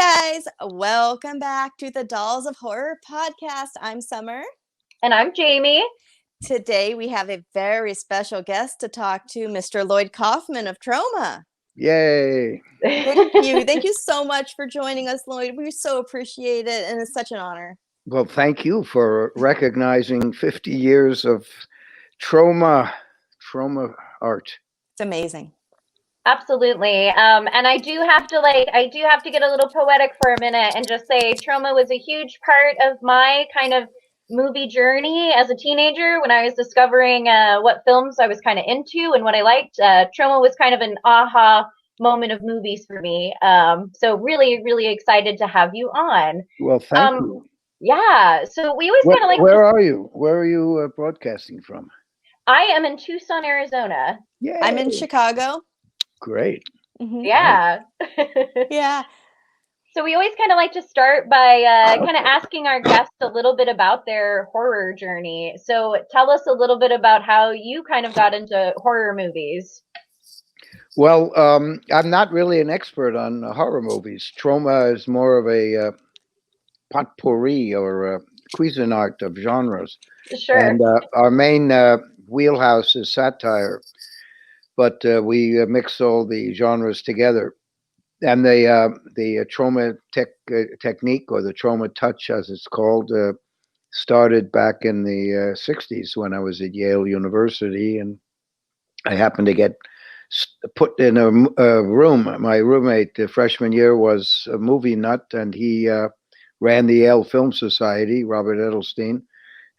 guys, welcome back to the Dolls of Horror podcast. I'm Summer. And I'm Jamie. Today we have a very special guest to talk to, Mr. Lloyd Kaufman of Troma. Yay. Thank you. Thank you so much for joining us, Lloyd. We so appreciate it, and it's such an honor. Well, thank you for recognizing 50 years of Troma art. It's amazing. Absolutely. And I do have to get a little poetic for a minute and just say Troma was a huge part of my kind of movie journey as a teenager when I was discovering what films I was kind of into and what I liked. Troma was kind of an aha moment of movies for me. So really, really excited to have you on. Well, thank you. Yeah. So we always kind of like. Where are you? Where are you broadcasting from? I am in Tucson, Arizona. Yeah. I'm in Chicago. Great. Mm-hmm. Yeah. Yeah. So we always kind of like to start by kind of asking our guests a little bit about their horror journey. So tell us a little bit about how you kind of got into horror movies. Well, I'm not really an expert on horror movies. Troma is more of a potpourri or Cuisinart of genres. Sure. And our main wheelhouse is satire, but we mix all the genres together. And the Troma technique, or the Troma touch, as it's called, started back in the 60s when I was at Yale University, and I happened to get put in a room. My roommate the freshman year was a movie nut, and he ran the Yale Film Society, Robert Edelstein,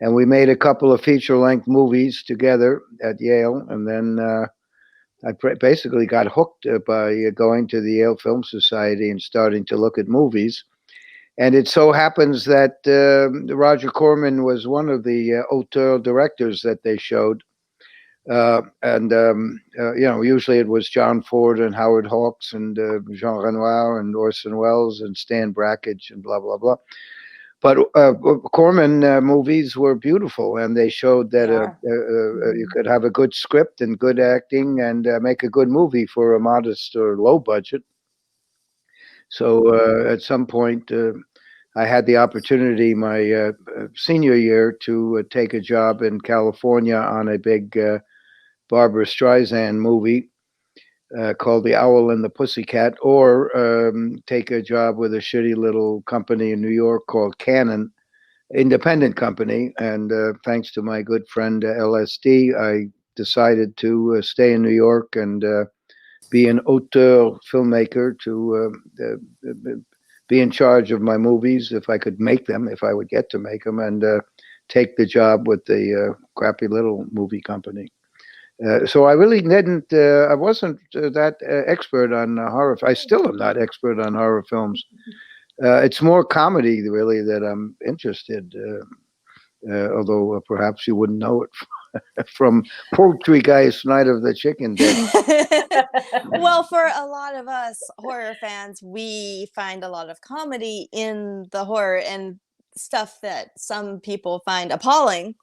and we made a couple of feature-length movies together at Yale, and then I basically got hooked by going to the Yale Film Society and starting to look at movies. And it so happens that Roger Corman was one of the auteur directors that they showed. Usually it was John Ford and Howard Hawks and Jean Renoir and Orson Welles and Stan Brakhage and blah, blah, blah. But Corman movies were beautiful, and they showed that you could have a good script and good acting and make a good movie for a modest or low budget. So at some point, I had the opportunity my senior year to take a job in California on a big Barbra Streisand movie called The Owl and the Pussycat, or take a job with a shitty little company in New York called Canon, independent company. And thanks to my good friend LSD, I decided to stay in New York and be an auteur filmmaker, to be in charge of my movies if I could make them, if I would get to make them, and take the job with the crappy little movie company. So I really didn't. I wasn't that expert on horror. I still am not expert on horror films. It's more comedy, really, that I'm interested. Although perhaps you wouldn't know it from Poultry Guy's Night of the Chicken Dead. Well, for a lot of us horror fans, we find a lot of comedy in the horror, and stuff that some people find appalling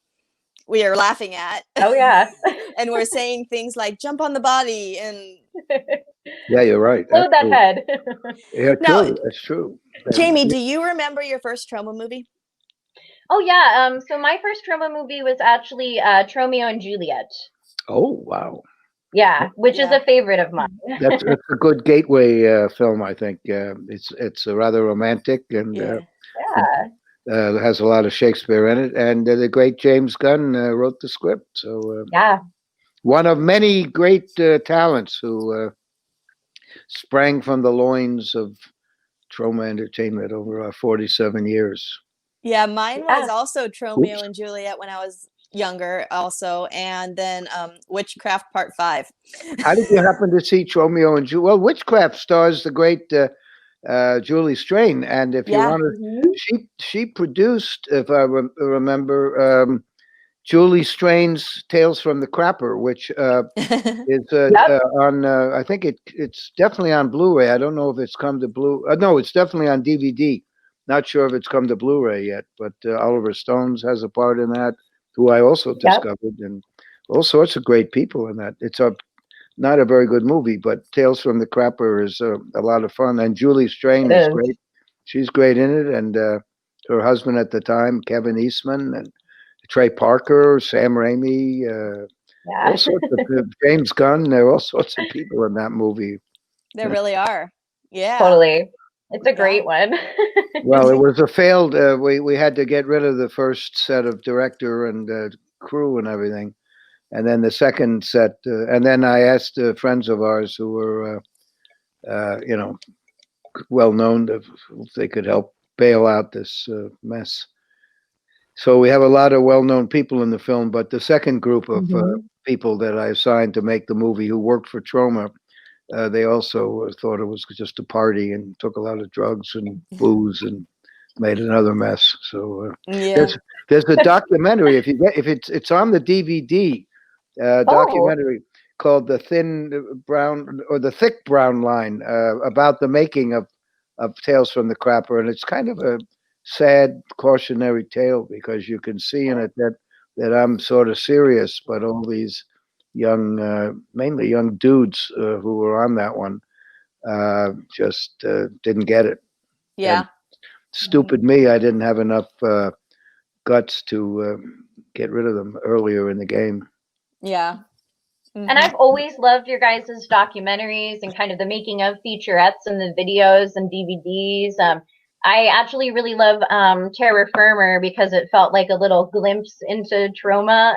we are laughing at. Oh yeah. And we're saying things like jump on the body and yeah, you're right. Blow that head. Yeah, now, true. That's true. Jamie, do you remember your first Troma movie? Oh yeah. So my first Troma movie was actually Tromeo and Juliet. Oh wow. Yeah, which is a favorite of mine. That's a good gateway film, I think. It's rather romantic and has a lot of Shakespeare in it, and the great James Gunn wrote the script. So one of many great talents who sprang from the loins of Troma Entertainment over 47 years. Yeah, mine was also Tromeo and Juliet when I was younger also, and then Witchcraft Part 5. How did you happen to see Tromeo and Juliet? Well, Witchcraft stars the great Julie Strain, and if you want to, she produced, if I remember, Julie Strain's Tales from the Crapper, which is on. I think it's definitely on Blu-ray. I don't know if it's come to no, it's definitely on DVD. Not sure if it's come to Blu-ray yet, but Oliver Stones has a part in that, who I also discovered, and all sorts of great people in that. It's not a very good movie, but Tales from the Crapper is a lot of fun, and Julie Strain is great. she's great in it, and her husband at the time, Kevin Eastman, and Trey Parker, Sam Raimi, all Yeah. sorts of James Gunn. There are all sorts of people in that movie. There really are. Yeah. Totally. It's a great Yeah. one. Well, it was a failed. We had to get rid of the first set of director and crew and everything, and then the second set. And then I asked friends of ours who were, you know, well known, if they could help bail out this mess. So we have a lot of well-known people in the film, but the second group of Mhm. people that I assigned to make the movie who worked for Troma, they also thought it was just a party and took a lot of drugs and booze and made another mess. So Yeah. there's a documentary if it's on the DVD Oh, documentary called "The Thin Brown" or "The Thick Brown Line" about the making of Tales from the Crapper, and it's kind of a sad cautionary tale because you can see in it that I'm sort of serious, but all these young, mainly young dudes who were on that one just didn't get it. And Yeah. stupid me, I didn't have enough guts to get rid of them earlier in the game. Yeah. and I've always loved your guys' documentaries and kind of the making of featurettes and the videos and DVDs. I actually really love Terra Firma because it felt like a little glimpse into Troma,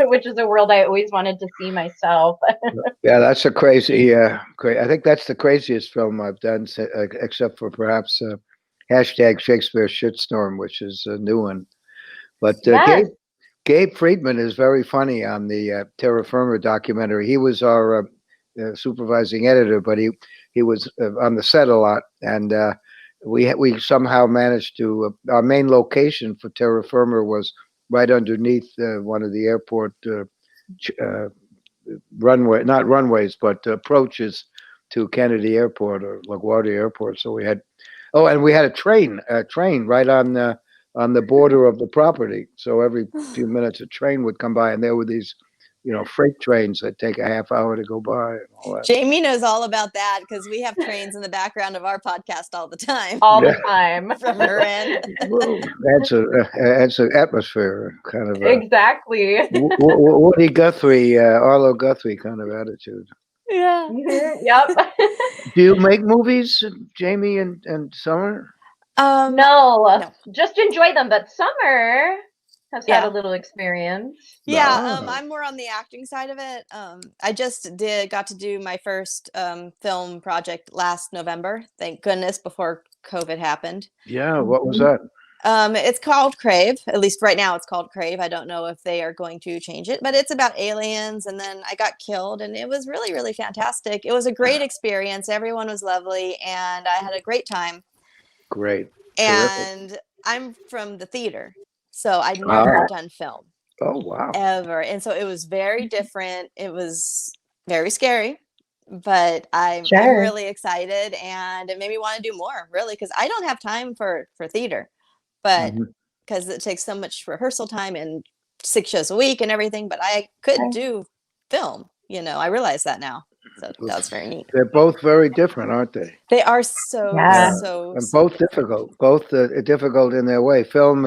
which is a world I always wanted to see myself. Yeah, that's a crazy. I think that's the craziest film I've done, except for perhaps hashtag Shakespeare Shitstorm, which is a new one. But Yes. Gabe Friedman is very funny on the Terra Firma documentary. He was our supervising editor, but he was on the set a lot, and we somehow managed to. Our main location for Terra Firma was right underneath one of the airport runway, not runways, but approaches to Kennedy Airport or LaGuardia Airport. So we had, and we had a train right on the border of the property. So every few minutes, a train would come by, and there were these, freight trains that take a half hour to go by and all that. Jamie knows all about that because we have trains in the background of our podcast all the time All Yeah. the time. from her end. Whoa, that's an atmosphere kind of a Exactly. Woody Guthrie, Arlo Guthrie kind of attitude. Yeah. Yep. Do you make movies, Jamie and Summer? No, No. just enjoy them. But Summer has had Yeah. a little experience. Yeah, Oh. I'm more on the acting side of it. I just got to do my first film project last November. Thank goodness, before COVID happened. Yeah, what was Mhm. that? It's called Crave. At least right now, it's called Crave. I don't know if they are going to change it, but it's about aliens. And then I got killed, and it was really, really fantastic. It was a great experience. Everyone was lovely, and I had a great time. Great. Terrific. And I'm from the theater, so I'd Ah. never done film Oh, wow. ever, and so it was very different. It was very scary, but I'm Sure. really excited, and it made me want to do more, really, because I don't have time for theater, but Mhm. because it takes so much rehearsal time and 6 shows a week and everything, but I could do film. I realize that now, so that was very neat. They're both very different, aren't they? They are so Yeah. so And so both difficult. Both difficult in their way. Film,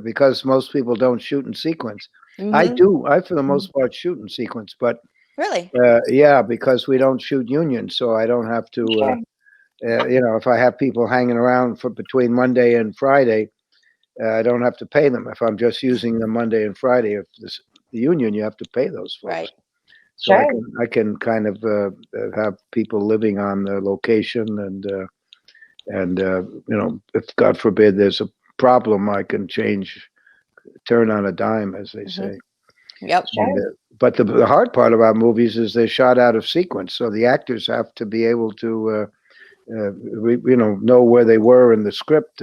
because most people don't shoot in sequence. I Mhm. do. I, for the most part, shoot in sequence, but Really. yeah, because we don't shoot union, so I don't have to. Sure. If I have people hanging around for between Monday and Friday, I don't have to pay them. If I'm just using them Monday and Friday, if the union, you have to pay those folks. Right. So Sure. I can kind of have people living on the location, and if God forbid there's a problem, I can turn on a dime, as they say. Yep. Sure. And, but the hard part about movies is they're shot out of sequence, so the actors have to be able to know where they were in the script.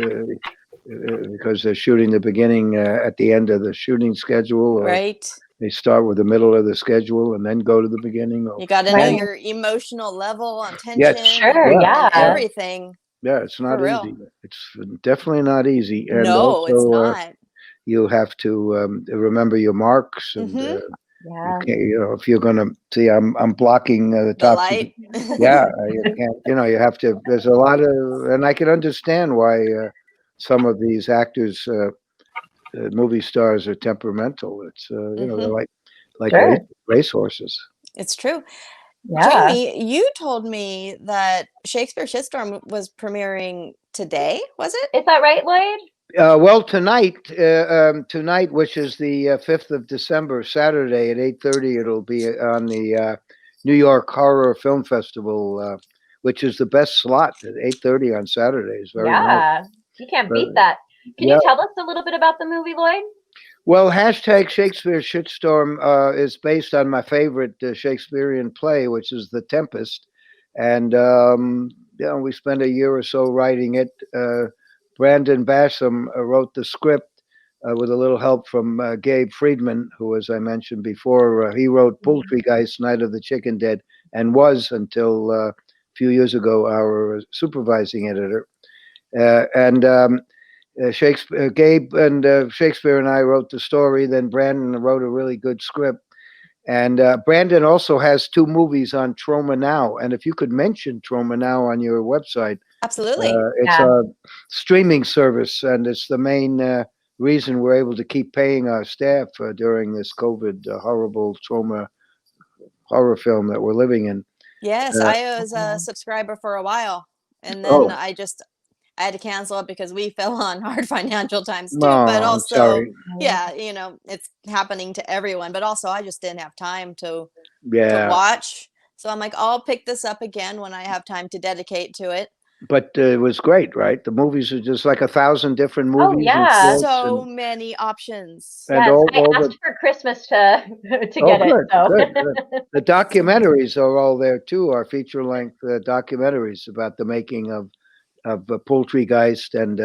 Because they're shooting the beginning at the end of the shooting schedule, or Right. they start with the middle of the schedule and then go to the beginning. Or, You got to know Right. your emotional level on Yes. tension Sure. and Yeah. everything. Yeah, it's not For easy. real. It's definitely not easy. And No, it's also, not. you have to remember your marks and Mhm. Yeah. If you're going to see, I'm blocking the The tops of light. yeah, you can't, you have to, there's a lot of, and I can understand why some of these actors, movie stars are temperamental. It's, they're Hmm. like Sure. race horses. It's true. Yeah. Jamie, you told me that Shakespeare Shitstorm was premiering today, was it? Is that right, Lloyd? Well, tonight, which is the 5th of December, Saturday at 8:30, it'll be on the New York Horror Film Festival, which is the best slot at 8:30 on Saturdays. Very nice. Yeah. You can't beat Uh, that. Can you yeah. tell us a little bit about the movie, Lloyd? Well, hashtag Shakespeare Shitstorm is based on my favorite Shakespearean play, which is The Tempest, and we spent a year or so writing it. Brandon Bassam wrote the script with a little help from Gabe Friedman, who, as I mentioned before, he wrote Poultrygeist, Night of the Chicken Dead, and was until a few years ago our supervising editor. Shakespeare, Gabe and Shakespeare and I wrote the story. Then Brandon wrote a really good script. And Brandon also has 2 movies on Troma Now. And if you could mention Troma Now on your website, Absolutely. it's Yeah. a streaming service, and it's the main reason we're able to keep paying our staff during this COVID horrible Troma horror film that we're living in. Yes, Uh, I was a subscriber for a while, and then oh, I had to cancel it because we fell on hard financial times too. But no, I'm also, sorry. yeah, it's happening to everyone. But also, I just didn't have time to Yeah, watch. So I'm like, I'll pick this up again when I have time to dedicate to it. but it was great, right? The movies are just like 1,000 different Oh, movies and yeah. shorts, So many options. and Yes. I all the asked for Christmas to to oh, get it. good, So good, good. The documentaries are all there too. Our feature length documentaries about the making of Poultrygeist and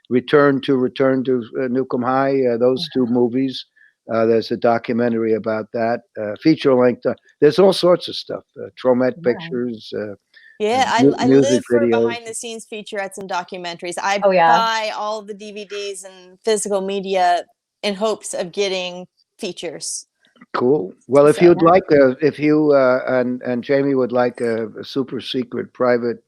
Return to Newcomb High. Those 2 movies. There's a documentary about that. Feature length. There's all sorts of stuff. Tromette yeah. pictures, Yeah, I music live for videos. behind the scenes featurettes and documentaries. I Oh, yeah. buy all the DVDs and physical media in hopes of getting features. Cool. Well, if So you'd like, if you and Jamie would like a super secret private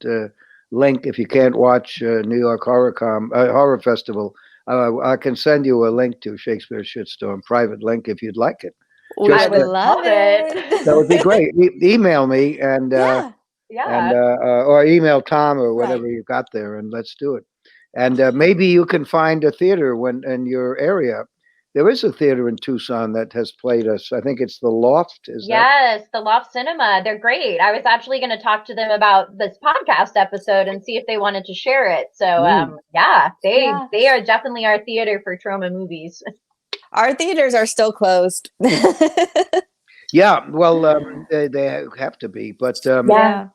link, if you can't watch New York Horror Festival, I can send you a link to Shakespeare Shitstorm, private link if you'd like it. we I Just would would love love it. that would be it. great. Email me and Yeah, Yeah. or email Tom or right. whatever you got there, and let's do it. And maybe you can find a theater when in your area. There is a theater in Tucson that has played us. I think it's the Loft. Is that? Yes, the Loft Cinema. They're great. I was actually going to talk to them about this podcast episode and see if they wanted to share it. So, yeah, Yeah. they are definitely our theater for Troma movies. Our theaters are still closed. Yeah, well, they have to be, but Yeah.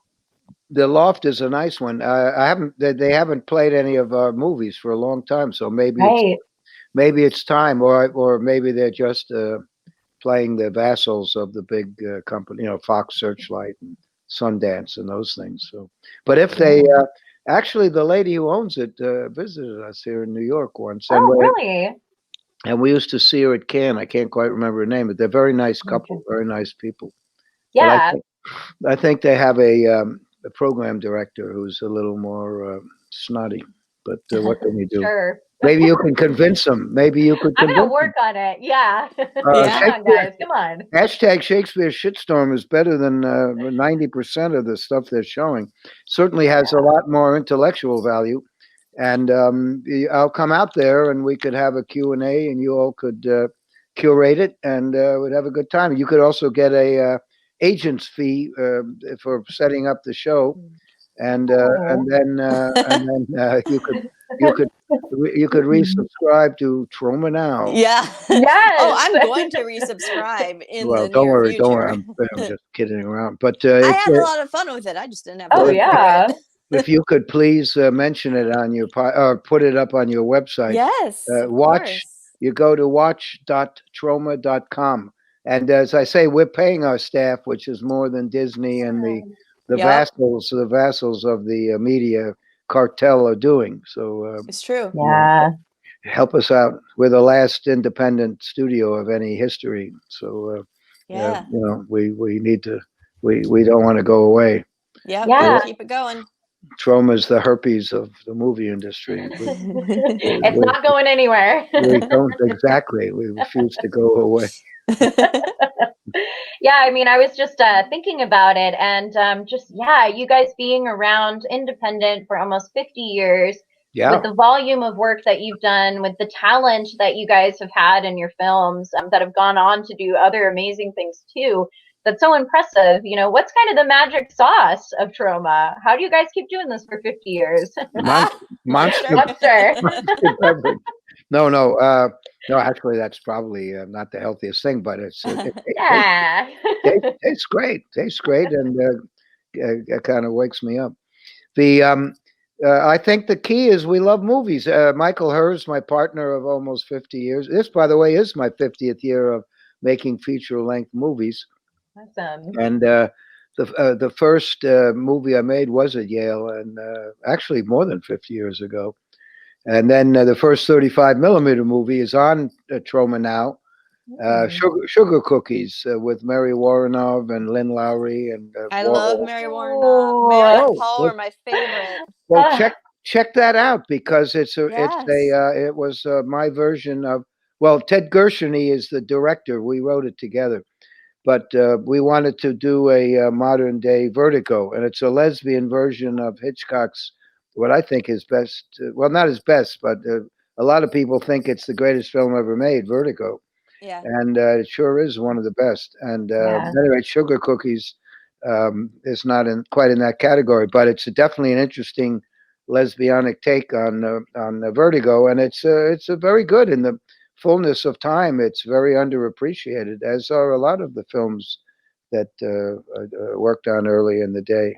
the Loft is a nice one. I haven't they haven't played any of our movies for a long time, so Right. maybe it's time, or maybe they're just playing the vassals of the big company, Fox Searchlight and Sundance and those things. So, but if they actually, the lady who owns it visited us here in New York once, Oh, really? and we used to see her at Cannes. I can't quite remember her name, but they're a very nice couple, very nice people. But Yeah. I think they have a program director who's a little more snotty. But what can you do? Sure. Maybe you can convince them. Maybe you could I'm going to convince them. work on it. Yeah. Yeah. Come on, guys. Come on. Hashtag Shakespeare Shitstorm is better than 90% of the stuff they're showing. Certainly has a lot more intellectual value. And I'll come out there and we could have a Q&A and you all could curate it and we'd have a good time. You could also get a agent's fee for setting up the show. And then you could resubscribe to Troma Now. Yeah. Oh, Yes. I'm going to resubscribe in Well, the near don't worry. future. I'm just kidding around. But I had a lot of fun with it. I just didn't have Oh, time for yeah. it. if you could please mention it on your or put it up on your website. Yes, of Watch. course. You go to watch.troma.com. And as I say, we're paying our staff, which is more than Disney and the Yep. vassals of the media cartel are doing. So It's true. Yeah. help us out. We're the last independent studio of any history. So Yeah. We need to. We don't want to go away. Yep. Yeah. Gotta keep it going. Troma is the herpes of the movie industry. It's not going anywhere. We don't exactly. We refuse to go away. Yeah, I mean, I was just thinking about it, and just you guys being around independent for almost 50 years, Yeah. with the volume of work that you've done, with the talent that you guys have had in your films, that have gone on to do other amazing things too. That's so impressive. What's kind of the magic sauce of Troma? How do you guys keep doing this for 50 years? Monster. Monster. Monster beverage. No. Actually, that's probably not the healthiest thing, but it tastes great. Tastes great, and it kind of wakes me up. I think the key is we love movies. Michael Hers, my partner of almost 50 years. This, by the way, is my 50th year of making feature-length movies. Awesome. And the first movie I made was at Yale, and actually more than 50 years ago. And then the first 35 millimeter movie is on Troma now. Sugar Cookies with Mary Warrenov and Lynn Lowry and I love Mary Warrenov. Mary and Paul are my favorite. Well, check that out, because it was my version of, well, Ted Gershony is the director. We wrote it together, but we wanted to do a modern day Vertigo, and it's a lesbian version of Hitchcock's, what I think is best. Well, not his best, but a lot of people think it's the greatest film ever made, Vertigo. Yeah. And it sure is one of the best. And anyway, Sugar Cookies is not quite in that category, but it's definitely an interesting lesbianic take on Vertigo, and it's a very good in the fullness of time. It's very underappreciated, as are a lot of the films that worked on early in the day.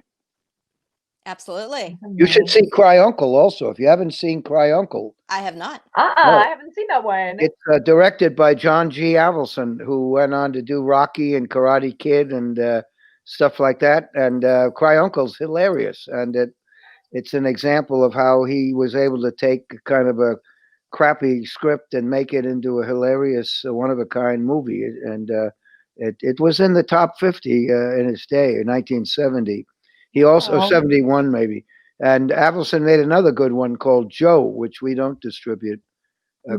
Absolutely. You should see Cry Uncle also. If you haven't seen Cry Uncle, I have not. I haven't seen that one. It's directed by John G. Avildsen, who went on to do Rocky and Karate Kid and stuff like that. And Cry Uncle's hilarious, and it's an example of how he was able to take kind of a crappy script and make it into a hilarious, one-of-a-kind movie. And it was in the top 50 in its day, in 1970. He also 71 maybe. And Avildsen made another good one called Joe, which we don't distribute.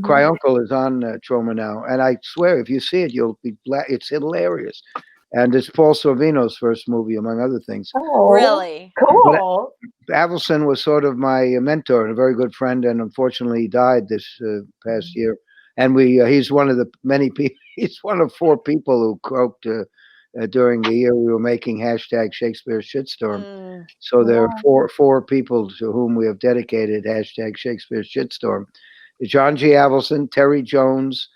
Cry Uncle is on Troma now, and I swear, if you see it, you'll be glad. It's hilarious, and it's Paul Sorvino's first movie, among other things. Oh, really cool! But Avildsen was sort of my mentor and a very good friend, and unfortunately, he died this past year. And he's one of the many people. He's one of 4 people who croaked during the year we were making #Shakespeare Shitstorm. So there are four people to whom we have dedicated #Shakespeare Shitstorm. John G. Avildsen, Terry Jones,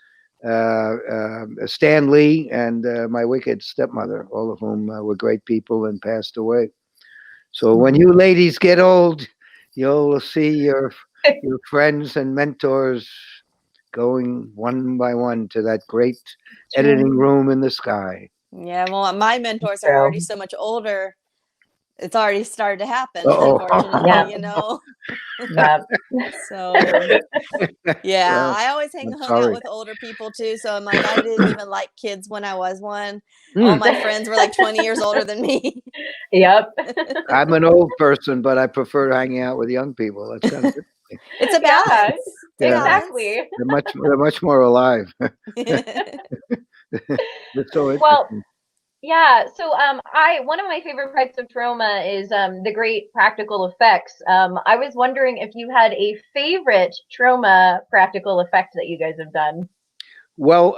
Stan Lee, and my wicked stepmother, all of whom were great people and passed away. So when you ladies get old, you'll see your friends and mentors going one by one to that great editing room in the sky. Yeah, well, my mentors are already so much older. It's already started to happen, unfortunately, So, yeah, I always hung out with older people too. So I'm like, I didn't even like kids when I was one. All my friends were like 20 years older than me. Yep. I'm an old person, but I prefer hanging out with young people. That's kind of interesting. It's a balance. Exactly. They're much more alive. It's so interesting. Well, yeah, so one of my favorite parts of Troma is the great practical effects. I was wondering if you had a favorite Troma practical effect that you guys have done. Well,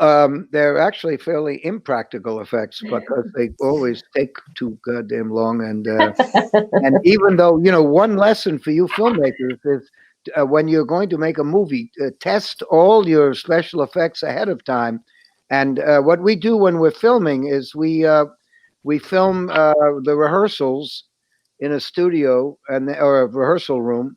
they're actually fairly impractical effects because they always take too goddamn long. And even though, one lesson for you filmmakers is when you're going to make a movie, test all your special effects ahead of time. And what we do when we're filming is we film the rehearsals in a studio or a rehearsal room.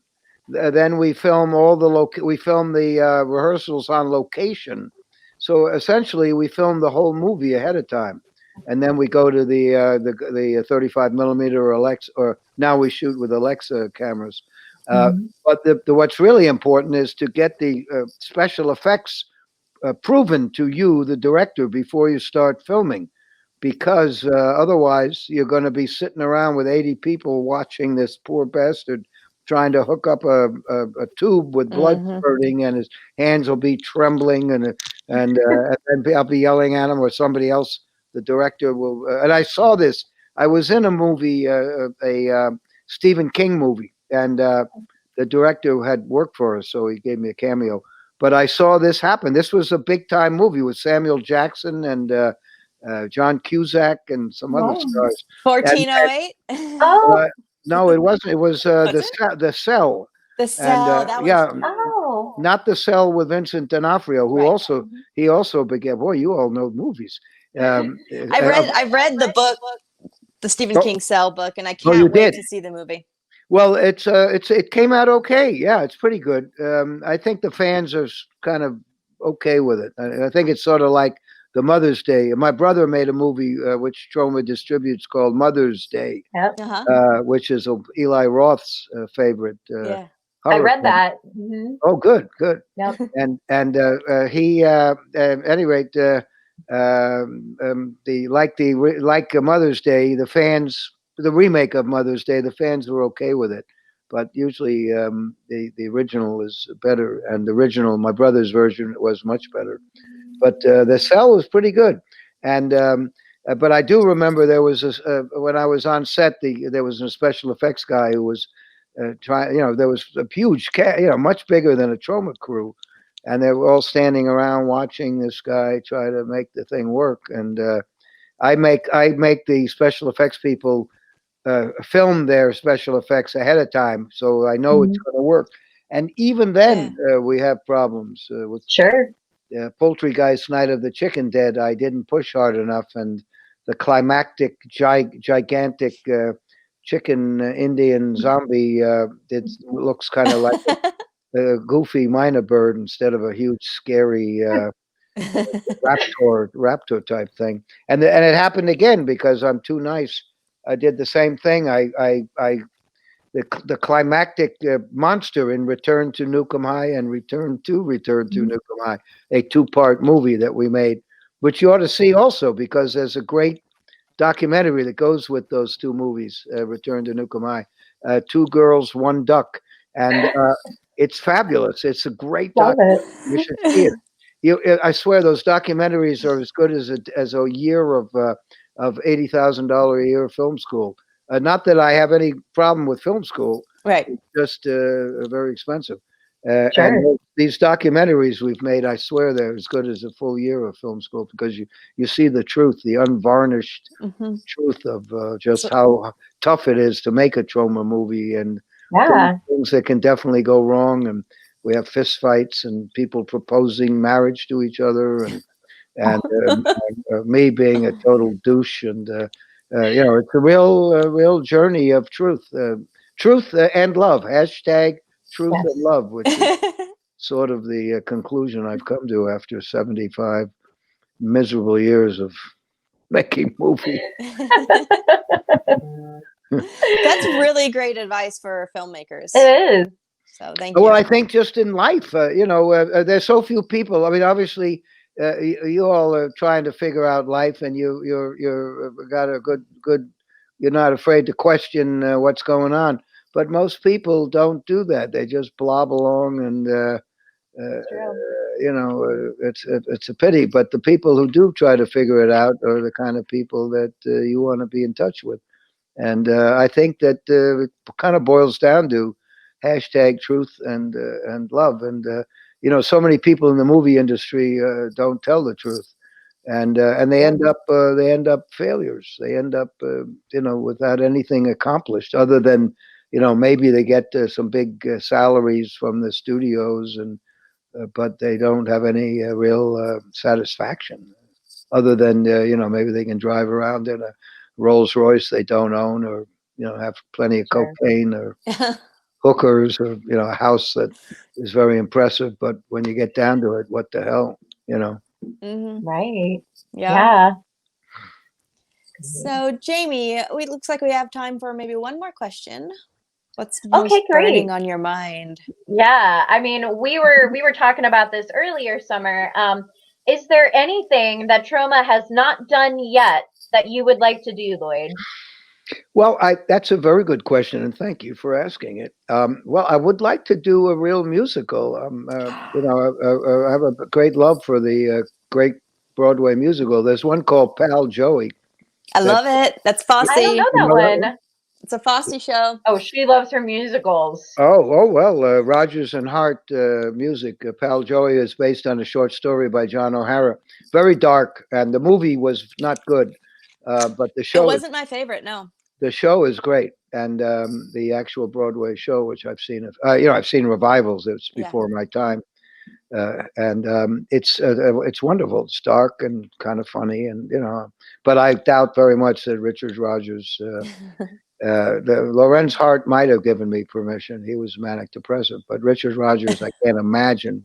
Then we film the rehearsals on location. So essentially, we film the whole movie ahead of time, and then we go to the 35 millimeter or Alexa, or now we shoot with Alexa cameras. But what's really important is to get the special effects proven to you, the director, before you start filming. because otherwise you're going to be sitting around with 80 people watching this poor bastard trying to hook up a tube with blood spurting, and his hands will be trembling, and I'll be yelling at him, or somebody else, the director will. And I saw this. I was in a movie, a Stephen King movie, and the director had worked for us, so he gave me a cameo. But I saw this happen. This was a big time movie with Samuel Jackson and John Cusack and some other stars. 1408. Oh, No, it wasn't. It was Was it? The Cell. The Cell. That was. Yeah, oh. not The Cell with Vincent D'Onofrio, who Right. he also began. Boy, you all know movies. I read the book, the Stephen King Cell book, and I Oh, you can't wait did? to see the movie. Well, it came out okay. Yeah, it's pretty good. I think the fans are kind of okay with it. I think it's sort of like the Mother's Day. My brother made a movie which Troma distributes called Mother's Day, Yep. which is Eli Roth's favorite. Yeah. I read film. that. Oh, good. Yep. And he, at any rate, the like Mother's Day, the fans, the remake of Mother's Day, the fans were okay with it, but usually the original is better, and the original, my brother's version, was much better. But the Cell was pretty good, and but I do remember there was when I was on set, there was a special effects guy who was trying. There was a huge much bigger than a Troma crew, and they were all standing around watching this guy try to make the thing work. And I make the special effects people film their special effects ahead of time, so I know it's going to work. And even then, we have problems with Poultry Night of the Chicken Dead. I didn't push hard enough, and the climactic gigantic chicken Indian zombie looks kind of like a goofy minor bird instead of a huge scary raptor type thing. And it happened again because I'm too nice. I did the same thing. The climactic monster in Return to Nukem High and Return to Nukem High, a two-part movie that we made, which you ought to see also, because there's a great documentary that goes with those two movies, Return to Nukem High, Two Girls, One Duck, and it's fabulous. It's a great documentary. You should see it. I swear those documentaries are as good as a year of $80,000 a year film school. Not that I have any problem with film school, right? It's just very expensive. And these documentaries we've made, I swear they're as good as a full year of film school, because you see the truth, the unvarnished truth of just how tough it is to make a Troma movie, and things that can definitely go wrong. And we have fist fights and people proposing marriage to each other, and me being a total douche, and it's a real journey of truth, and love. Hashtag truth and love, which is sort of the conclusion I've come to after 75 miserable years of making movies. That's really great advice for filmmakers. It is. So thank you. Well, I think just in life, there's so few people. I mean, obviously, you all are trying to figure out life, and you're got a good. You're not afraid to question what's going on, but most people don't do that. They just blob along, and it's a pity. But the people who do try to figure it out are the kind of people that you want to be in touch with. And I think that it kind of boils down to hashtag truth and love. And so many people in the movie industry don't tell the truth, and they end up failures. They end up without anything accomplished, other than maybe they get some big salaries from the studios, and but they don't have any real satisfaction, other than maybe they can drive around in a Rolls Royce they don't own, or have plenty of cocaine, or hookers, or a house that is very impressive, but when you get down to it, what the hell, Right. Yeah. So Jamie, it looks like we have time for maybe one more question. What's most burning on your mind? Yeah, I mean, we were talking about this earlier, Summer. Is there anything that Troma has not done yet that you would like to do, Lloyd? Well, that's a very good question, and thank you for asking it. Well, I would like to do a real musical. I have a great love for the great Broadway musical. There's one called Pal Joey. I love it. That's I don't know Fosse. You that know that one? one. It's a Fosse show. Oh, she loves her musicals. Oh well, Rogers and Hart music. Pal Joey is based on a short story by John O'Hara. Very dark, and the movie was not good, but It wasn't my favorite. No. the show is great, and the actual Broadway show, which I've seen, I've seen revivals. It's Yeah. before my time, and it's wonderful. It's dark and kind of funny, and but I doubt very much that Richard Rogers. Lorenz Hart might have given me permission. He was manic depressive, but Richard Rogers, I can't imagine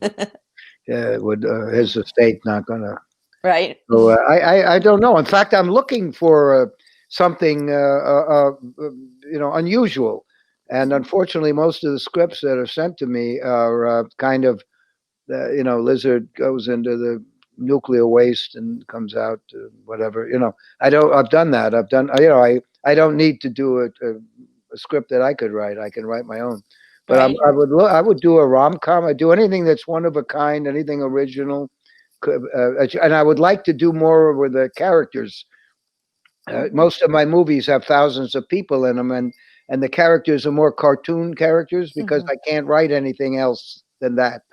would his estate not going to. Right. So I don't know. In fact, I'm looking for something unusual, and unfortunately, most of the scripts that are sent to me are kind of lizard goes into the nuclear waste and comes out whatever. I've done that. I don't need to do a script that I could write. I can write my own. But Right. I would do a rom-com. I do anything that's one of a kind, anything original. And I would like to do more with the characters. Most of my movies have thousands of people in them, and the characters are more cartoon characters because I can't write anything else than that.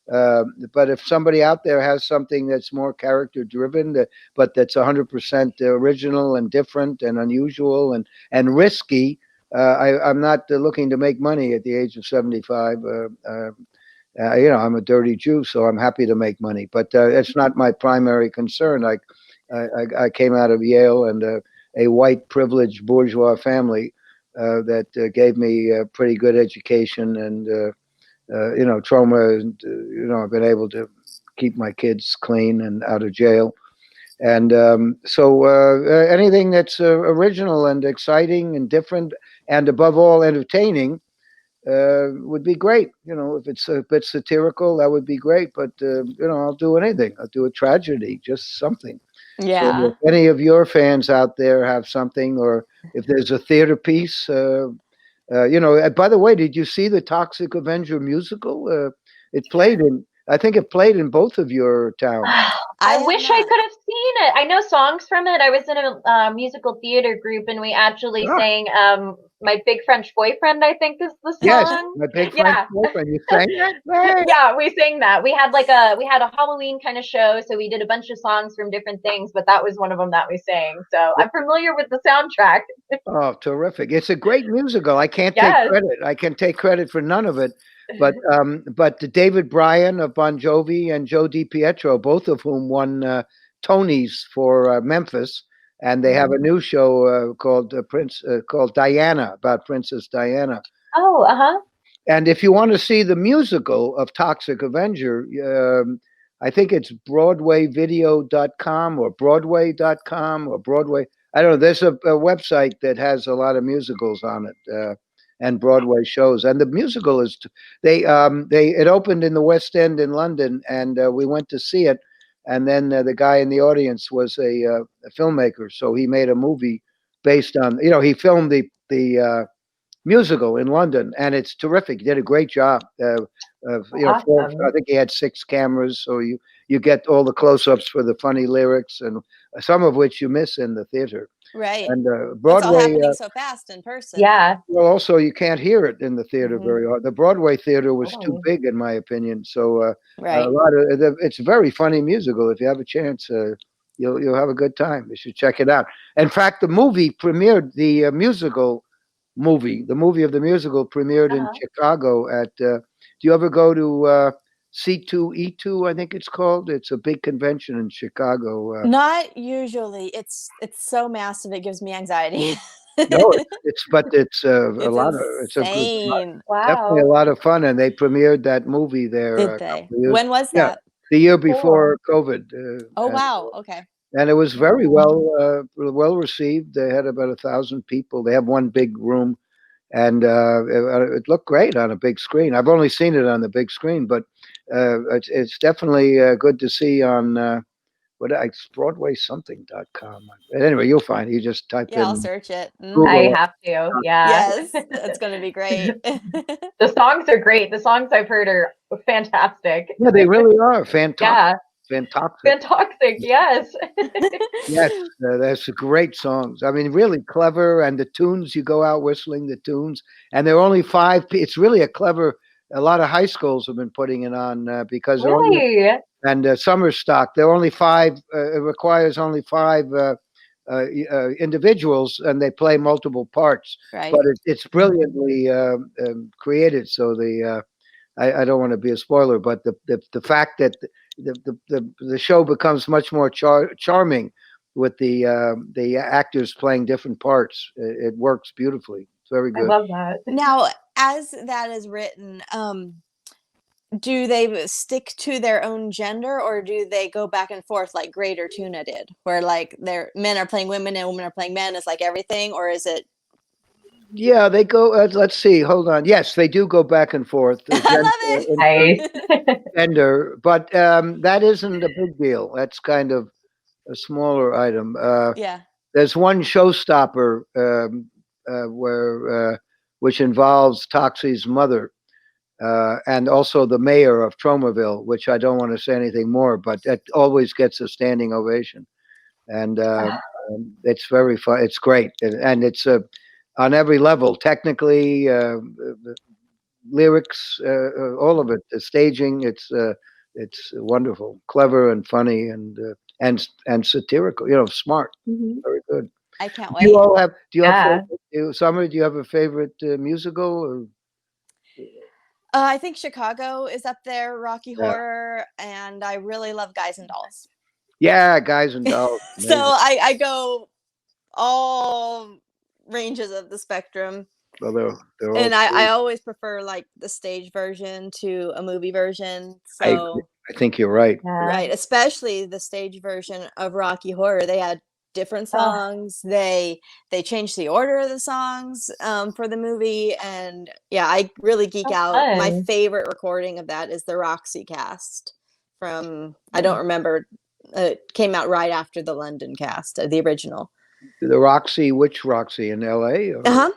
But if somebody out there has something that's more character driven, but that's 100% original and different and unusual and risky, I'm not looking to make money at the age of 75. I'm a dirty Jew, so I'm happy to make money, but it's not my primary concern. I came out of Yale and a white privileged bourgeois family that gave me a pretty good education and Troma. I've been able to keep my kids clean and out of jail, and so anything that's original and exciting and different, and above all entertaining. Would be great. If it's a bit satirical, that would be great. But I'll do anything. I'll do a tragedy, just something. So Yeah. if any of your fans out there have something, or if there's a theater piece, by the way, did you see the Toxic Avenger musical? I think it played in both of your towns. I wish I could have seen it. I know songs from it. I was in a musical theater group, and we actually sang "My Big French Boyfriend." I think is the song. Yes, My Big French Boyfriend. You sang that? Yeah, we sang that. We had a Halloween kind of show, so we did a bunch of songs from different things, but that was one of them that we sang. So I'm familiar with the soundtrack. Oh, terrific! It's a great musical. I can't take credit. I can take credit for none of it. But David Bryan of Bon Jovi and Joe DiPietro, both of whom won Tonys for Memphis, and they have a new show called called Diana, about Princess Diana. Oh, And if you want to see the musical of Toxic Avenger, I think it's BroadwayVideo.com or Broadway.com or Broadway. I don't know. There's a website that has a lot of musicals on it. And Broadway shows, and the musical is it opened in the West End in London, and we went to see it, and then the guy in the audience was a filmmaker, so he made a movie based on he filmed the musical in London, and it's terrific. He did a great job. awesome. I think he had 6 cameras, so you get all the close-ups for the funny lyrics, and some of which you miss in the theater. Right. And Broadway, it's all happening so fast in person. Yeah. Well, also you can't hear it in the theater very hard. The Broadway theater was too big, in my opinion. So right. It's a very funny musical. If you have a chance, you'll have a good time. You should check it out. In fact, the movie premiered. The movie of the musical premiered in Chicago at. Do you ever go to C2E2? I think it's called. It's a big convention in Chicago. Not usually. It's so massive it gives me anxiety. No, it's a lot of it's a good, definitely a lot of fun, and they premiered that movie there. Did they? When was that? The year before COVID. Wow. Okay. And it was very well received. They had about 1,000 people. They have one big room, and it looked great on a big screen. I've only seen it on the big screen, but it's definitely good to see on what it's BroadwaySomething.com. Anyway, you'll find it. You just type Yeah, I'll in search it. I Google. have to. Yeah. Yes, it's going to be great. The songs are great. The songs I've heard are fantastic. Yeah, they really are fantastic. Yeah. Fantastic. Fantastic. Yes. Yes, there's great songs. I mean, really clever, and the tunes, you go out whistling the tunes, and there are only five. It's really a clever. A lot of high schools have been putting it on because they're only Really? and summer stock. There are only five. It requires only five individuals, and they play multiple parts. Right. But it's brilliantly created. So I don't want to be a spoiler, but the fact that the show becomes much more charming with the actors playing different parts. It works beautifully. It's very I good. love that. Now, as that is written, do they stick to their own gender, or do they go back and forth like Greater Tuna did, where like their men are playing women and women are playing men? It's like everything, or is it? Yeah, they go. Let's see. Hold on. Yes, they do go back and forth. I love Nice. Gender, but that isn't a big deal. That's kind of a smaller item. Yeah. There's one showstopper which involves Toxie's mother and also the mayor of Tromaville, which I don't want to say anything more, but that always gets a standing ovation, and it's very fun. It's great, and it's on every level, technically, lyrics, all of it, the staging. It's wonderful, clever, and funny, and satirical. Smart. Mhm. Very good. I can't Do wait. you all have? Do you Yeah. have? Summer, do you have a favorite musical? Or? I think Chicago is up there, Rocky Yeah. Horror, and I really love Guys and Dolls. Yeah, Guys and Dolls. So Amazing. I go all ranges of the spectrum. Well, they're all And I great. always prefer like the stage version to a movie version. I agree. So I think you're right. Yeah. right, especially the stage version of Rocky Horror. They had different Oh, songs. They changed the order of the songs for the movie, and yeah, I really geek so out. My fun. favorite recording of that is the Roxy cast from I don't remember. It came out right after the London cast, the original. The Roxy, which Roxy in L.A.? Uh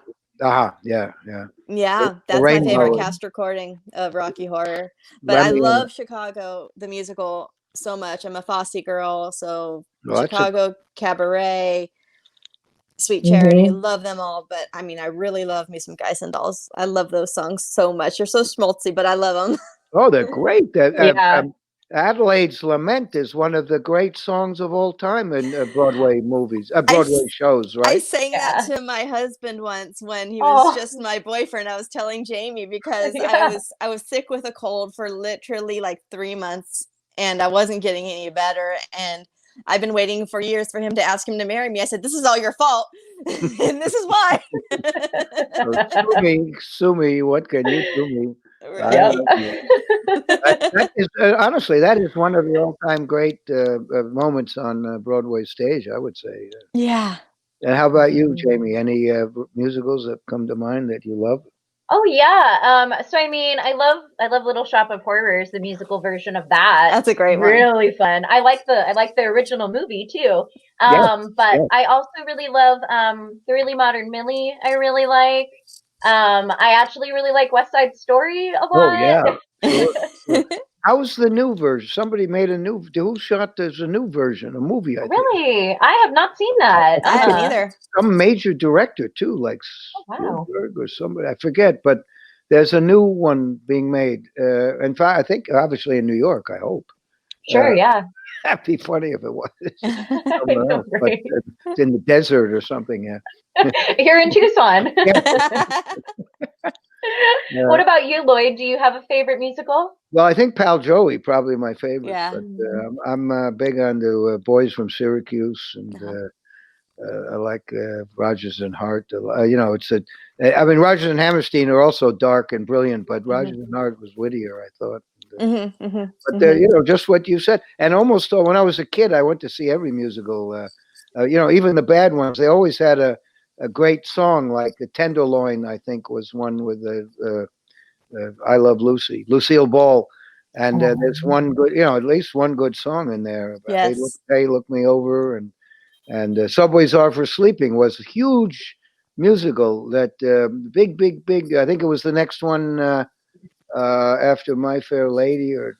huh. Yeah, yeah. Yeah, The that's my favorite Rainbow. cast recording of Rocky Horror. But I Remy and love Chicago, the musical, so much. I'm a Fosse girl, so well, that's a Chicago, Cabaret, Sweet Charity, Mhm. love them all. But I mean, I really love me some Guys and Dolls. I love those songs so much. They're so schmaltzy, but I love them. oh, they're great. Yeah. Adelaide's Lament is one of the great songs of all time in Broadway movies, I Broadway shows, I right? sang that Yeah. to my husband once when he was Oh, just my boyfriend. I was telling Jamie because yeah. I was sick with a cold for literally like 3 months and I wasn't getting any better, and I've been waiting for years for him to ask him to marry me. I said, "This is all your fault." And this is why. So sue me. What can you sue me? I Yep. Right. love you. That is honestly, that is one of the all-time great moments on Broadway stage, I would say. Yeah. And how about you, Mhm. Jamie? Any musicals that come to mind that you love? Oh yeah. So I mean, I love Little Shop of Horrors, the musical version of that. That's a great one. Really fun. I like the original movie too. Yes, But yes. I also really love the Really Modern Millie. I really like. I actually really like West Side Story a Oh yeah, lot. sure, sure. How's the new version? Somebody made a new. Who shot? There's a new version, a movie. I think Really, I have not seen that. I haven't either. some major director too, like Oh wow. Spielberg or somebody. I forget, but there's a new one being made. In fact, I think obviously in New York. I hope. Sure. Yeah. That'd be funny if it was I somewhere know, else, but right? it's in the desert or something. Yeah. Here in Tucson. What Yeah. about you, Lloyd? Do you have a favorite musical? Well, I think Pal Joey probably my favorite, Yeah. but I'm big on the Boys from Syracuse, and Uh-huh. I like Rogers and Hart. It's a. I mean, Rogers and Hammerstein are also dark and brilliant, but Rogers and Hart was wittier, I thought. Mm-hmm, mm-hmm, But mm-hmm. just what you said, and almost when I was a kid, I went to see every musical. Even the bad ones, they always had a great song, like the Tenderloin. I think was one with the I Love Lucy, Lucille Ball. And there's one good, at least one good song in there. Yes. Hey, look me over, and Subways Are for Sleeping was a huge musical that big. I think it was the next one after My Fair Lady, or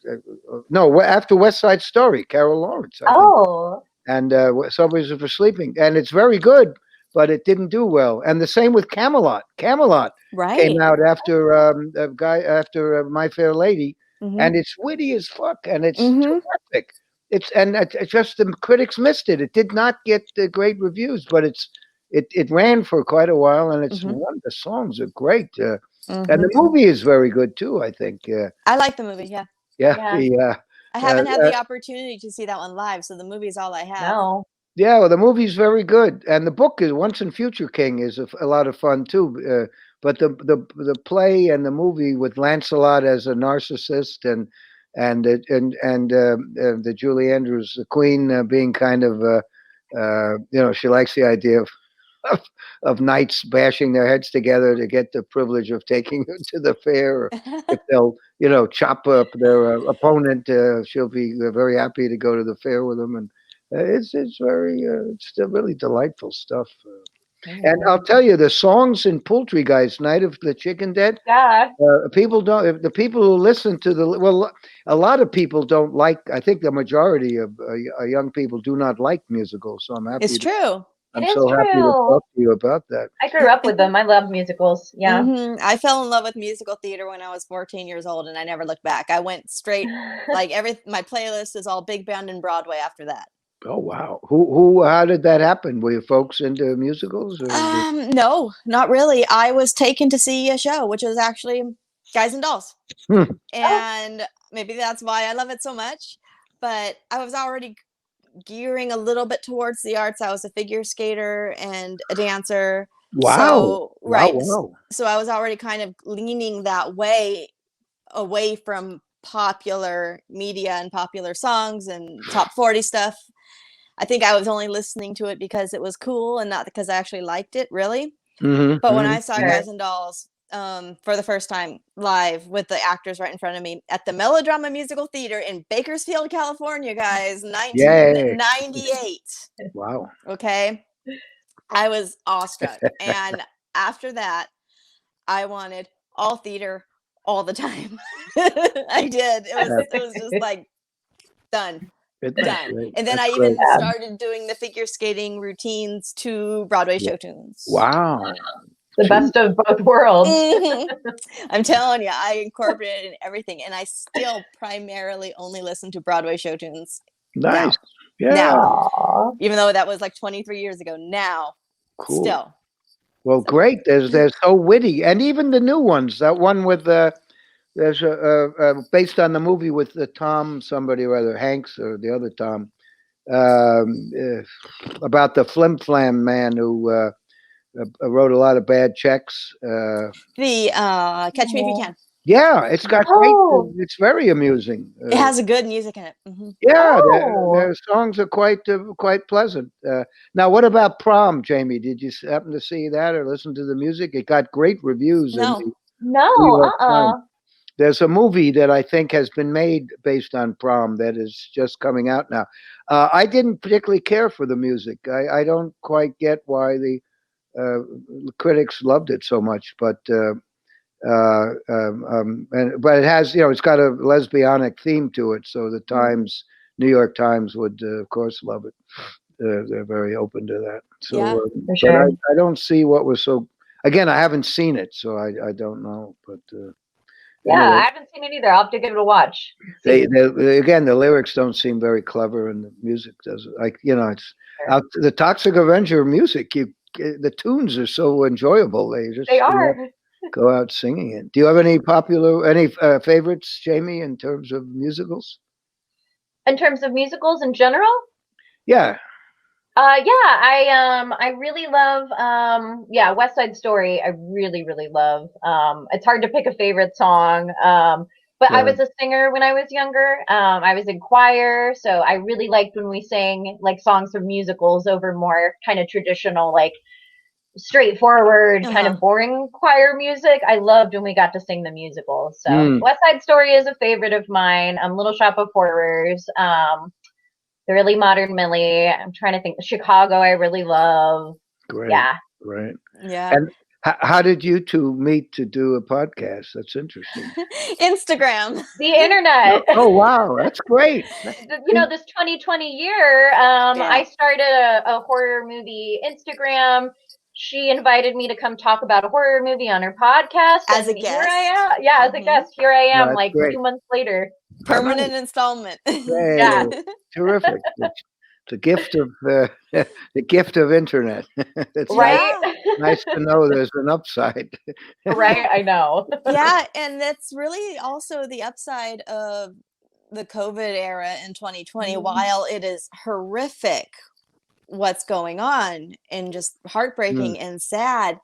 no, after West Side Story, Carol Lawrence, I think. Oh. And Subways Are for Sleeping, and it's very good, but it didn't do well. And the same with Camelot. Camelot Right. came out after My Fair Lady, Mm-hmm. and it's witty as fuck, and it's Mm-hmm. terrific. It's just the critics missed it. It did not get great reviews, but it ran for quite a while, and it's Mm-hmm. one. The songs are great, and Mm-hmm. the movie is very good too. I think. I like the movie. Yeah. Yeah. I haven't had the opportunity to see that one live, so the movie's all I have. No. Yeah, well, the movie's very good, and the book is Once and Future King is a lot of fun too. But the play and the movie with Lancelot as a narcissist and the Julie Andrews, the Queen, being kind of she likes the idea of, of knights bashing their heads together to get the privilege of taking her to the fair. Or if they'll chop up their opponent, she'll be very happy to go to the fair with them, and it's very it's really delightful stuff. And I'll tell you, the songs in Poultry Guys, Night of the Chicken Dead. Yeah. People don't. The people who listen to a lot of people don't like. I think the majority of young people do not like musicals. So I'm happy. It's true. I'm so happy to talk to you about that. I grew up with them. I love musicals. Yeah. Mm-hmm. I fell in love with musical theater when I was 14 years old, and I never looked back. I went straight, like my playlist is all big band and Broadway after that. Oh wow! How did that happen? Were you folks into musicals? No, not really. I was taken to see a show, which was actually Guys and Dolls, and maybe that's why I love it so much. But I was already gearing a little bit towards the arts. I was a figure skater and a dancer. Wow! So, right. Wow. So I was already kind of leaning that way, away from popular media and popular songs and top 40 stuff. I think I was only listening to it because it was cool and not because I actually liked it, really. Mm-hmm, but when I saw Guys and Dolls for the first time live with the actors right in front of me at the Melodrama Musical Theater in Bakersfield, California, guys, 1998. Wow. Okay. I was awestruck. And after that, I wanted all theater all the time. I did. It was just like done. Done. And then I even started doing the figure skating routines to Broadway show tunes. Wow. The best of both worlds. I'm telling you, I incorporated in everything, and I still primarily only listen to Broadway show tunes. Nice. Yeah. Now, even though that was like 23 years ago, now, cool. Still. Well, great. They're so witty, and even the new ones. That one with there's based on the movie with the Tom somebody or other, Hanks or the other Tom, about the flim flam man who wrote a lot of bad checks. The Catch Me If You Can. Yeah, it's got great. It's very amusing. It has a good music in it. Mm-hmm. Yeah, their songs are quite pleasant. Now, what about Prom, Jamie? Did you happen to see that or listen to the music? It got great reviews. No. There's a movie that I think has been made based on Prom that is just coming out now. I didn't particularly care for the music. I don't quite get why the critics loved it so much, but it has, it's got a lesbianic theme to it. So the Times, New York Times, would of course love it. They're very open to that. So, yeah, for sure. But I don't see what was so. Again, I haven't seen it, so I don't know. But yeah, I haven't seen it either. I'll have to give it a watch. Again, the lyrics don't seem very clever, and the music doesn't. It's out the Toxic Avenger music. The tunes are so enjoyable. They are. Go out singing it. Do you have any favorites, Jamie, in terms of musicals? In terms of musicals in general? Yeah. I really love West Side Story. I really, really love. It's hard to pick a favorite song. But I was a singer when I was younger. I was in choir, so I really liked when we sang like songs from musicals over more kind of traditional like straightforward, kind Uh-huh. of boring choir music. I loved when we got to sing the musical. So West Side Story is a favorite of mine. Little Shop of Horrors. The Really Modern Millie. I'm trying to think. Chicago, I really love. Great. Yeah. Right. Yeah. And how did you two meet to do a podcast? That's interesting. Instagram. The internet. Oh, wow. That's great. You know, this 2020 year, I started a horror movie Instagram. She invited me to come talk about a horror movie on her podcast. As a and here guest. I am. Yeah, as a guest. Here I am, That's like great. 2 months later. Permanent installment. Hey, Yeah. terrific. The gift of the gift of internet. It's Right? nice to know there's an upside. Right, I know. Yeah, and that's really also the upside of the COVID era in 2020. While it is horrific what's going on and just heartbreaking and sad,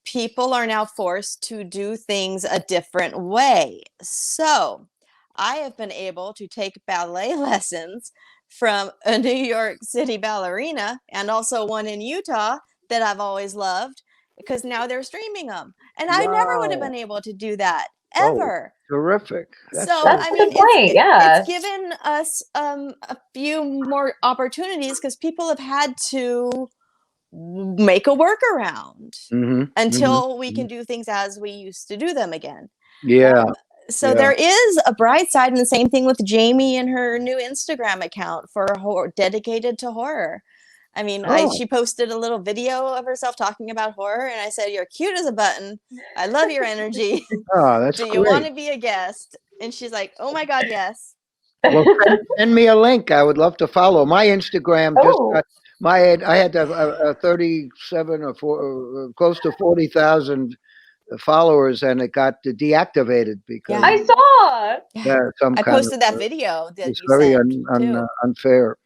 people are now forced to do things a different way. So I have been able to take ballet lessons from a New York City ballerina and also one in Utah that I've always loved, because now they're streaming them. And I never would have been able to do that ever. Terrific. So That's I a mean, good point. Yeah. it's given us a few more opportunities because people have had to make a workaround until we can do things as we used to do them again. Yeah. So there is a bright side, and the same thing with Jamie and her new Instagram account for horror, dedicated to horror. I mean, she posted a little video of herself talking about horror, and I said, "You're cute as a button. I love your energy. Oh, that's Do great. you want to be a guest?" And she's like, "Oh my God, yes." Well, send me a link. I would love to follow. My Instagram just got I had 37 or close to 40,000 followers, and it got deactivated because I saw. some I kind posted of, that video that it's you very sent too. unfair.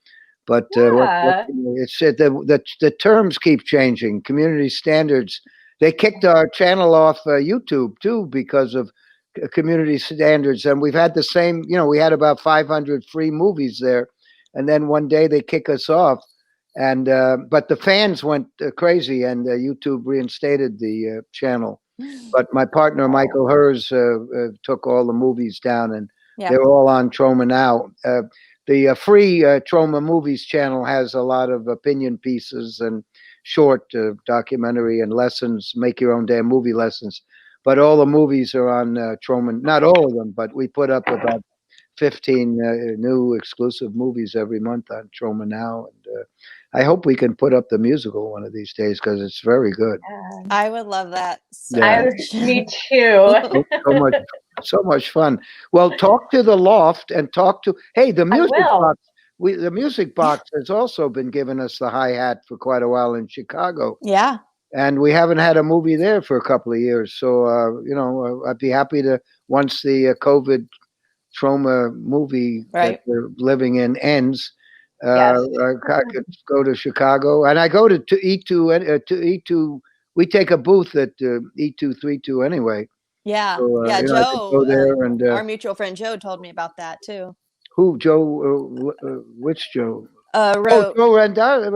But it's the terms keep changing. Community standards. They kicked our channel off YouTube too because of community standards, and we've had the same. You know, we had about 500 free movies there, and then one day they kick us off. And but the fans went crazy, and YouTube reinstated the channel. But my partner Michael Hers took all the movies down, and they're all on Troma now. The free Troma Movies channel has a lot of opinion pieces and short documentary and lessons, make your own damn movie lessons. But all the movies are on Troma. Not all of them, but we put up about 15 new exclusive movies every month on Troma now. And I hope we can put up the musical one of these days because it's very good. I would love that so much. Me too. So much fun. Well, talk to the Loft and talk to the music box. The music box has also been giving us the hi-hat for quite a while in Chicago. Yeah. And we haven't had a movie there for a couple of years. So I'd be happy to, once the COVID Troma movie that we're living in ends, I could go to Chicago, and I go to E2. We take a booth at E232 anyway. Yeah, So, Joe, go there and our mutual friend Joe told me about that too. Who, Joe? Which Joe? Wrote, Joe Randazzo.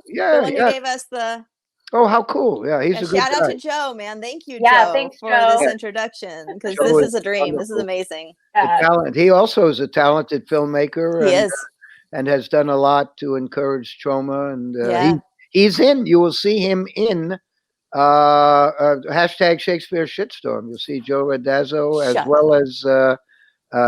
Yeah, the one who gave us the. Oh, how cool! Yeah, he's a good guy. Shout out to Joe, man. Thank you, Yeah, Joe, thanks, for Joe. this introduction, because this is a dream. This is amazing. Talent. He also is a talented filmmaker. He is. And has done a lot to encourage Troma. And he's in. You will see him in hashtag Shakespeare Shitstorm. You'll see Joe Randazzo as well as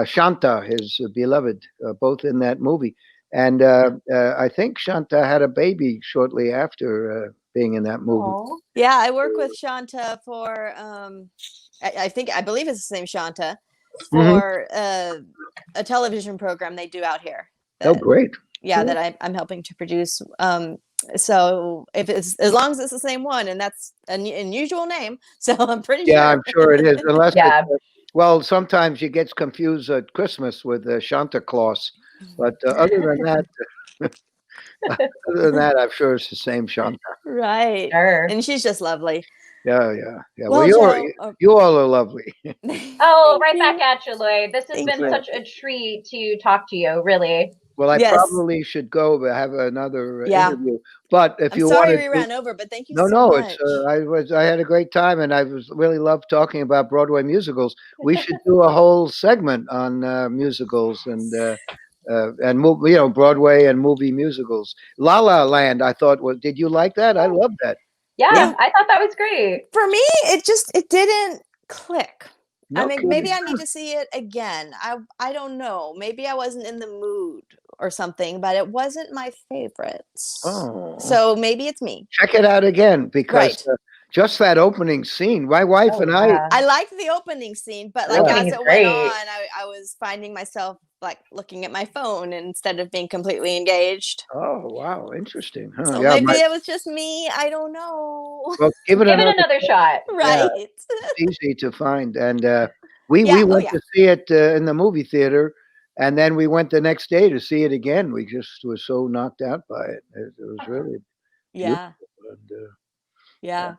Shanta, his beloved, both in that movie. And I think Shanta had a baby shortly after being in that movie. Aww. Yeah, I work with Shanta for, I believe it's the same Shanta, for a television program they do out here. Great. Yeah, that I'm helping to produce. So if it's, as long as it's the same one, and that's an unusual name, so I'm pretty sure. Yeah, I'm sure it is. Unless well, sometimes you get confused at Christmas with Santa Claus, but other than that, I'm sure it's the same Shanta. Right. Sure. And she's just lovely. Yeah, yeah, yeah. Well, Well, Joe, you all are lovely. Oh, thank right back you. at you, Lloyd. This has Thank been you. such a treat to talk to you, really. Well, I Yes. probably should go but have another Yeah. interview. But if I'm you sorry wanted we to, ran over, but thank you no, so no, it's much. I had a great time, and I was really loved talking about Broadway musicals. We should do a whole segment on musicals Broadway and movie musicals. La La Land, I thought was. Did you like that? I loved that. Yeah, It, I thought that was great. for me, it didn't click. I No mean, maybe kidding. I need to see it again. I don't know. Maybe I wasn't in the mood or something, but it wasn't my favorite. Oh, So maybe it's me. check it out again because Right. just that opening scene. My wife Oh and I. yeah. I liked the opening scene, but The like Yeah. opening as is it went on, great. I was finding myself like looking at my phone instead of being completely engaged. Oh, wow, interesting, huh? So Yeah, maybe my it was just me. I don't know. well, give it Give it another. another shot. Yeah, Right. it's easy to find, and we Yeah. Oh went yeah. to see it in the movie theater, and then we went the next day to see it again. We just were so knocked out by it. It was really beautiful. Yeah. And, Yeah.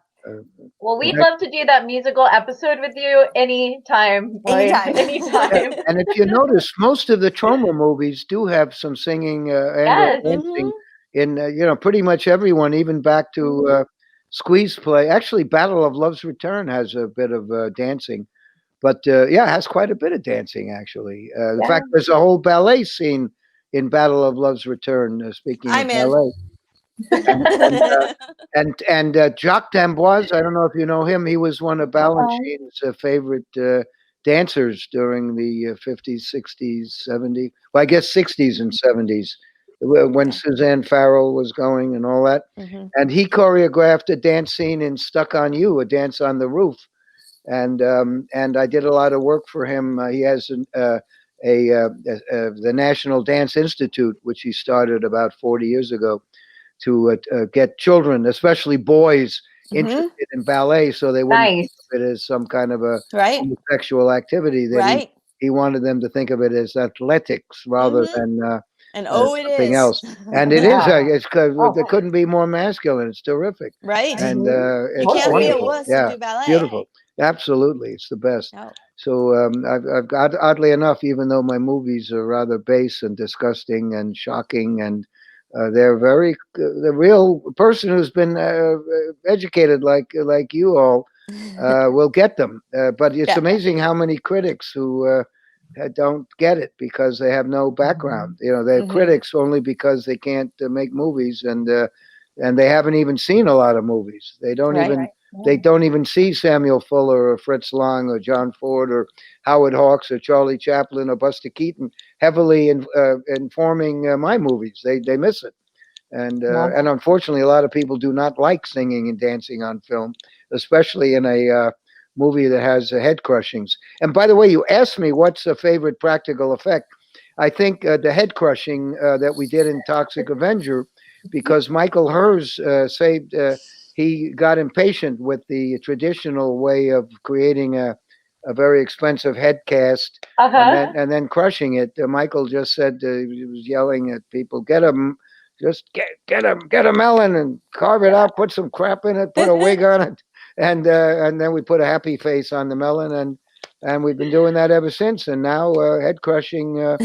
Well, the we'd next, love to do that musical episode with you anytime, Lloyd. Anytime. yeah, Anytime. and if you notice, most of the Troma movies do have some singing and or Yes. dancing Hmm. in. Pretty much everyone, even back to Squeeze Play. Actually, Battle of Love's Return has a bit of dancing. But yeah, it has quite a bit of dancing actually. In Yeah. fact, there's a whole ballet scene in Battle of Love's Return. Speaking of I'm in. ballet, and and uh, Jacques d'Amboise, I don't know if you know him. He was one of Uh-oh. Balanchine's favorite dancers during the 50s, 60s, 70s. Well, I guess 60s and 70s when Okay. Suzanne Farrell was going and all that. Hmm. And he choreographed a dance scene in Stuck on You, a dance on the roof, and I did a lot of work for him. He has the National Dance Institute, which he started about 40 years ago to get children, especially boys, Hmm. interested in ballet, so they wouldn't think Nice. of it as some kind of a Right. homosexual activity. That Right. he wanted them to think of it as athletics rather Hmm. than And oh, it something is. else. And it is. Yeah. Oh, It couldn't be more masculine. It's terrific, Right. and mhm. You it's can't be a wonderful. Totally. wuss and Yeah, do ballet. beautiful. Absolutely, it's the best. No. So I've got oddly enough, even though my movies are rather base and disgusting and shocking, and they're very the real person who's been educated like you all will get them. But it's Yeah. amazing how many critics who don't get it because they have no background. They're Hmm. critics only because they can't make movies, and they haven't even seen a lot of movies. Right. They don't even see Samuel Fuller or Fritz Lang or John Ford or Howard Hawks or Charlie Chaplin or Buster Keaton heavily informing my movies. They miss it. Yeah. And unfortunately, a lot of people do not like singing and dancing on film, especially in a movie that has head crushings. And by the way, you asked me what's a favorite practical effect. I think the head crushing that we did in Toxic Avenger, because Michael Hers saved. He got impatient with the traditional way of creating a very expensive head cast Uh-huh. and then crushing it. Michael just said he was yelling at people, "Get him! Just get a melon and carve it up. Put some crap in it. Put a wig on it, and then we put a happy face on the melon, and we've been doing that ever since. And now head crushing a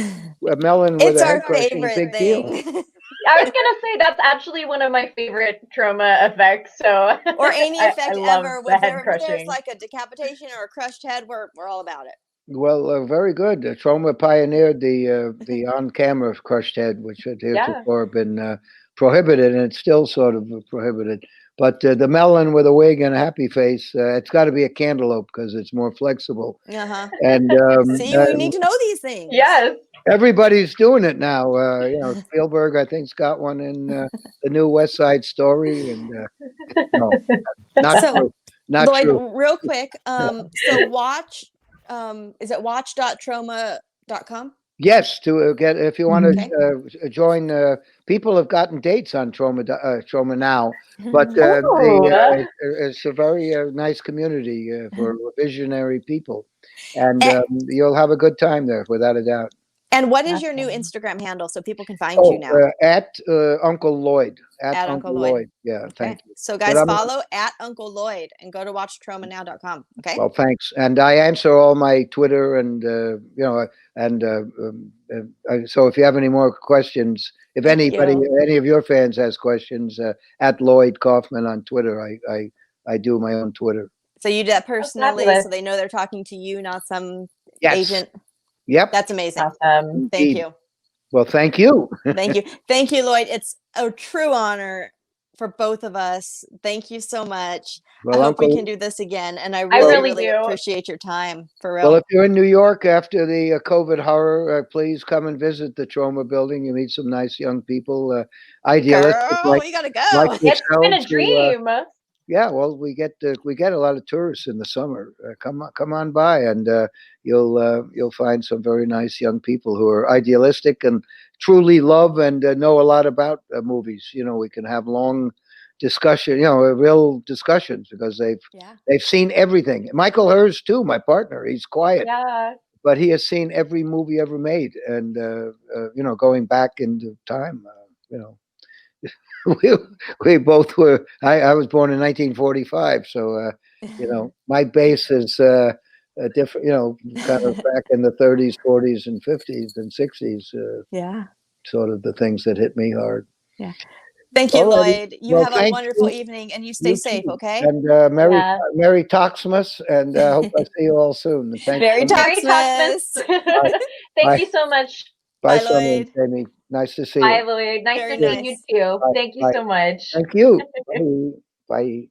melon with It's a head our crushing, favorite big deal. thing. I was gonna say that's actually one of my favorite trauma effects. So Or any I effect love ever. the head Whatever there's crushing. like a decapitation or a crushed head, we're all about it. Well, very good. Troma pioneered the on-camera crushed head, which had Yeah. heretofore been prohibited, and it's still sort of prohibited. But the melon with a wig and a happy face, it's got to be a cantaloupe because it's more flexible. Uh-huh. And See, we need to know these things. Yes. everybody's doing it now. Spielberg, I think's got one in the new West Side Story, and no, not So true, not Lloyd, true. real quick, Yeah. so watch is it watch.troma.com? Yes, to get if you want Okay. to join. People have gotten dates on Troma now, but Oh. it's a very nice community for visionary people, and Eh, you'll have a good time there without a doubt. And what is your new Awesome. Instagram handle so people can find you now? At Uncle Lloyd. At At Uncle Uncle Lloyd. Lloyd. Yeah, Okay. thank you. So But guys, follow at Uncle Lloyd and go to watchtromanow.com. Okay. well, thanks. And I answer all my Twitter and and so if you have any more questions, if Thank anybody, you. any of your fans has questions, at Lloyd Kaufman on Twitter. I do my own Twitter. So you do that personally, fabulous. so they know they're talking to you, not some Yes. agent. Yep. That's amazing. Awesome. Thank Indeed. you. Well, thank you. Thank you. Thank you, Lloyd. It's a true honor for both of us. Thank you so much. Well, I hope we Uncle. can do this again. And I I really, really really do. appreciate your time, for Well, real. if you're in New York after the COVID horror, please come and visit the Troma building. You meet some nice young people, idealistic Girl, like we gotta like go. It's been yourselves. a dream. Yeah, well, we get a lot of tourists in the summer. Come on by, and you'll find some very nice young people who are idealistic and truly love and know a lot about movies. You know, we can have long discussion. You know, real discussions because Yeah. they've seen everything. Michael Hers too, my partner. He's quiet, Yeah. but he has seen every movie ever made, and you know, going back into time. You know. we, we both were. I was born in 1945, so you know my base is different. You know, kind of back in the 30s, 40s, and 50s and 60s. Yeah. Sort of the things that hit me hard. Yeah. Thank you, Alrighty. Lloyd. You Well, have a thank wonderful you. evening and you stay You safe, too. okay? And Yeah. Merry Toxmas, and hope I see you all soon. And thanks Merry so much. Merry Talkmas. Talksmas. Bye, Thank bye, you so much. bye, Bye, Sonia and Lloyd. Jamie. Nice to see Bye, you. Lloyd. Nice Very to see Cheers. you nice. too. Bye, Thank you bye. so much. Thank you. Bye. Bye.